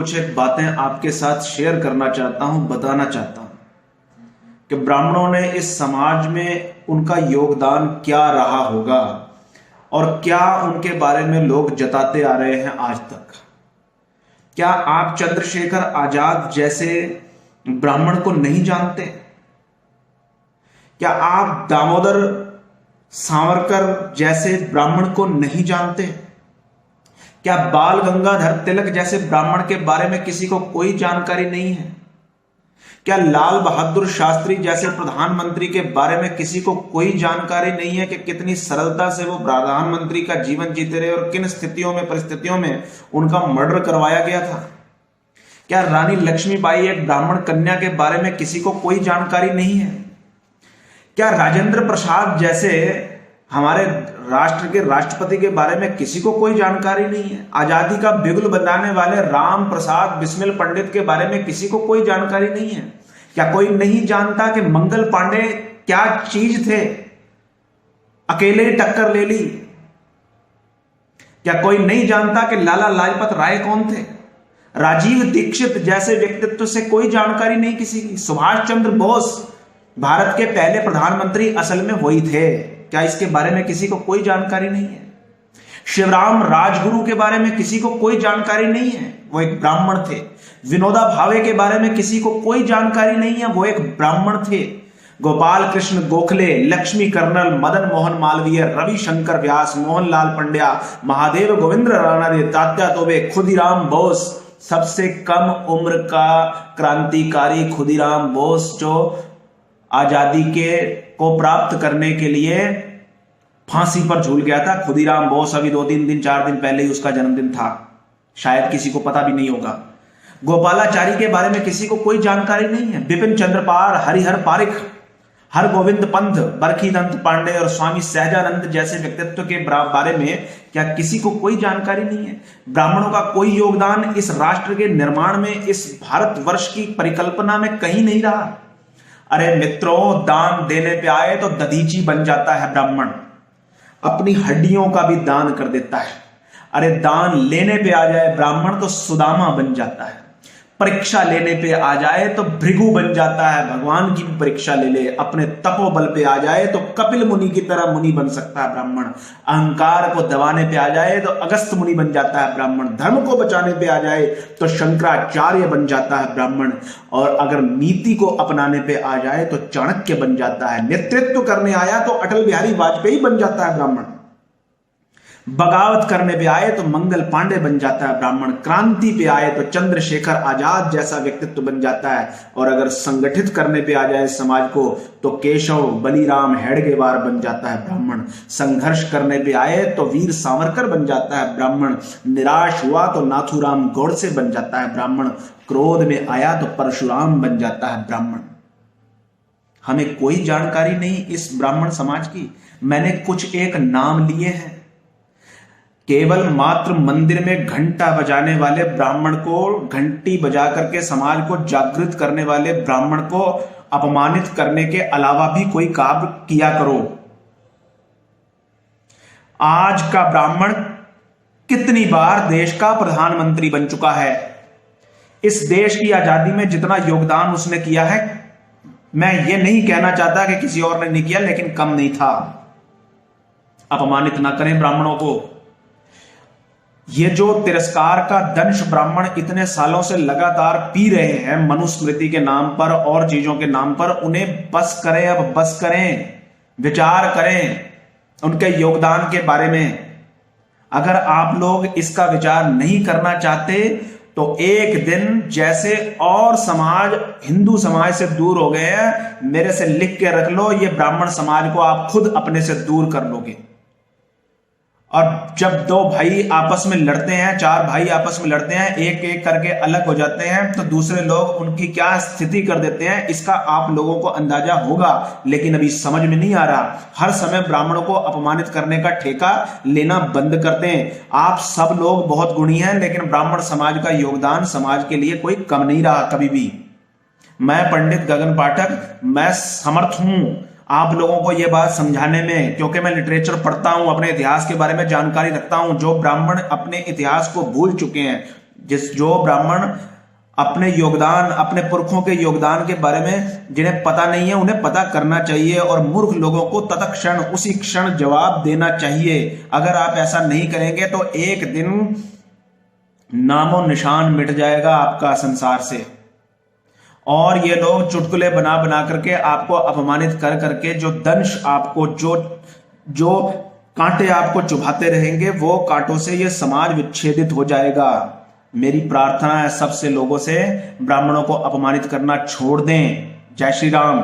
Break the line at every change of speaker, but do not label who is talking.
कुछ एक बातें आपके साथ शेयर करना चाहता हूं, बताना चाहता हूं कि ब्राह्मणों ने इस समाज में उनका योगदान क्या रहा होगा और क्या उनके बारे में लोग जताते आ रहे हैं आज तक। क्या आप चंद्रशेखर आजाद जैसे ब्राह्मण को नहीं जानते? क्या आप दामोदर सावरकर जैसे ब्राह्मण को नहीं जानते? क्या बाल गंगाधर तिलक जैसे ब्राह्मण के बारे में किसी को कोई जानकारी नहीं है? क्या लाल बहादुर शास्त्री जैसे प्रधानमंत्री के बारे में किसी को कोई जानकारी नहीं है कि कितनी सरलता से वो प्रधानमंत्री का जीवन जीते रहे और किन स्थितियों में परिस्थितियों में उनका मर्डर करवाया गया था? क्या रानी लक्ष्मीबाई एक ब्राह्मण कन्या के बारे में किसी को कोई जानकारी नहीं है? क्या राजेंद्र प्रसाद जैसे हमारे राष्ट्र के राष्ट्रपति के बारे में किसी को कोई जानकारी नहीं है? आजादी का बिगुल बजाने वाले राम प्रसाद बिस्मिल पंडित के बारे में किसी को कोई जानकारी नहीं है? क्या कोई नहीं जानता कि मंगल पांडे क्या चीज थे? अकेले ही टक्कर ले ली। क्या कोई नहीं जानता कि लाला लाजपत राय कौन थे? राजीव दीक्षित जैसे व्यक्तित्व से कोई जानकारी नहीं किसी की। सुभाष चंद्र बोस भारत के पहले प्रधानमंत्री असल में वही थे। क्या इसके बारे में किसी को कोई जानकारी नहीं है? शिवराम राजगुरु के बारे में किसी को कोई जानकारी नहीं है, वो एक ब्राह्मण थे। विनोदा भावे के बारे में किसी को कोई जानकारी नहीं है, वो एक ब्राह्मण थे। गोपाल कृष्ण गोखले, लक्ष्मी कर्नल, मदन मोहन मालवीय, रविशंकर व्यास, मोहनलाल पंड्या, महादेव गोविंद्र रानडे, तात्या तोबे, खुदीराम बोस, सबसे कम उम्र का क्रांतिकारी खुदीराम बोस जो आजादी को प्राप्त करने के लिए फांसी पर झूल गया था। खुदीराम बोस अभी 2-3 दिन 4 दिन पहले ही उसका जन्मदिन था, शायद किसी को पता भी नहीं होगा। गोपालाचारी के बारे में किसी को कोई जानकारी नहीं है। बिपिन चंद्र पाल, हरिहर पारिख, हरगोविंद पंत, बरखीदंत पांडे और स्वामी सहजानंद जैसे व्यक्तित्व के बारे में क्या किसी को कोई जानकारी नहीं है? ब्राह्मणों का कोई योगदान इस राष्ट्र के निर्माण में, इस भारतवर्ष की परिकल्पना में कहीं नहीं रहा। अरे मित्रों, दान देने पे आए तो दधीची बन जाता है ब्राह्मण, अपनी हड्डियों का भी दान कर देता है। अरे दान लेने पे आ जाए ब्राह्मण तो सुदामा बन जाता है, परीक्षा लेने पे आ जाए तो भृगु बन जाता है, भगवान की भी परीक्षा ले ले। अपने तपोबल पे आ जाए तो कपिल मुनि की तरह मुनि बन सकता है ब्राह्मण। अहंकार को दबाने पे आ जाए तो अगस्त मुनि बन जाता है ब्राह्मण। धर्म को बचाने पे आ जाए तो शंकराचार्य बन जाता है ब्राह्मण। और अगर नीति को अपनाने पे आ जाए तो चाणक्य बन जाता है। नेतृत्व करने आया तो अटल बिहारी वाजपेयी बन जाता है ब्राह्मण। बगावत करने पे आए तो मंगल पांडे बन जाता है ब्राह्मण। क्रांति पे आए तो चंद्रशेखर आजाद जैसा व्यक्तित्व बन जाता है। और अगर संगठित करने पे आ जाए समाज को तो केशव बलिराम हेडगेवार बन जाता है ब्राह्मण। संघर्ष करने पे आए तो वीर सावरकर बन जाता है ब्राह्मण। निराश हुआ तो नाथूराम गोडसे बन जाता है ब्राह्मण। क्रोध में आया तो परशुराम बन जाता है ब्राह्मण। हमें कोई जानकारी नहीं इस ब्राह्मण समाज की। मैंने कुछ एक नाम लिए हैं। केवल मात्र मंदिर में घंटा बजाने वाले ब्राह्मण को, घंटी बजा करके समाज को जागृत करने वाले ब्राह्मण को अपमानित करने के अलावा भी कोई काम किया करो। आज का ब्राह्मण कितनी बार देश का प्रधानमंत्री बन चुका है। इस देश की आजादी में जितना योगदान उसने किया है, मैं ये नहीं कहना चाहता कि किसी और ने नहीं किया, लेकिन कम नहीं था। अपमानित ना करें ब्राह्मणों को। ये जो तिरस्कार का दंश ब्राह्मण इतने सालों से लगातार पी रहे हैं मनुस्मृति के नाम पर और चीजों के नाम पर, उन्हें बस करें, अब बस करें, विचार करें उनके योगदान के बारे में। अगर आप लोग इसका विचार नहीं करना चाहते तो एक दिन जैसे और समाज हिंदू समाज से दूर हो गए हैं, मेरे से लिख के रख लो, ये ब्राह्मण समाज को आप खुद अपने से दूर कर लोगे। और जब 2 भाई आपस में लड़ते हैं, 4 भाई आपस में लड़ते हैं, एक एक करके अलग हो जाते हैं, तो दूसरे लोग उनकी क्या स्थिति कर देते हैं, इसका आप लोगों को अंदाजा होगा, लेकिन अभी समझ में नहीं आ रहा। हर समय ब्राह्मणों को अपमानित करने का ठेका लेना बंद कर दें। आप सब लोग बहुत गुणी हैं, लेकिन ब्राह्मण समाज का योगदान समाज के लिए कोई कम नहीं रहा कभी भी। मैं पंडित गगन पाठक, मैं समर्थ हूं आप लोगों को यह बात समझाने में, क्योंकि मैं लिटरेचर पढ़ता हूं, अपने इतिहास के बारे में जानकारी रखता हूं। जो ब्राह्मण अपने इतिहास को भूल चुके हैं, जो ब्राह्मण अपने योगदान, अपने पुरखों के योगदान के बारे में जिन्हें पता नहीं है, उन्हें पता करना चाहिए और मूर्ख लोगों को तत्क्षण उसी क्षण जवाब देना चाहिए। अगर आप ऐसा नहीं करेंगे तो एक दिन नामो निशान मिट जाएगा आपका संसार से। और ये लोग चुटकुले बना बना करके आपको अपमानित कर करके जो दंश आपको, जो कांटे आपको चुभाते रहेंगे, वो कांटों से ये समाज विच्छेदित हो जाएगा। मेरी प्रार्थना है सबसे लोगों से, ब्राह्मणों को अपमानित करना छोड़ दें। जय श्री राम।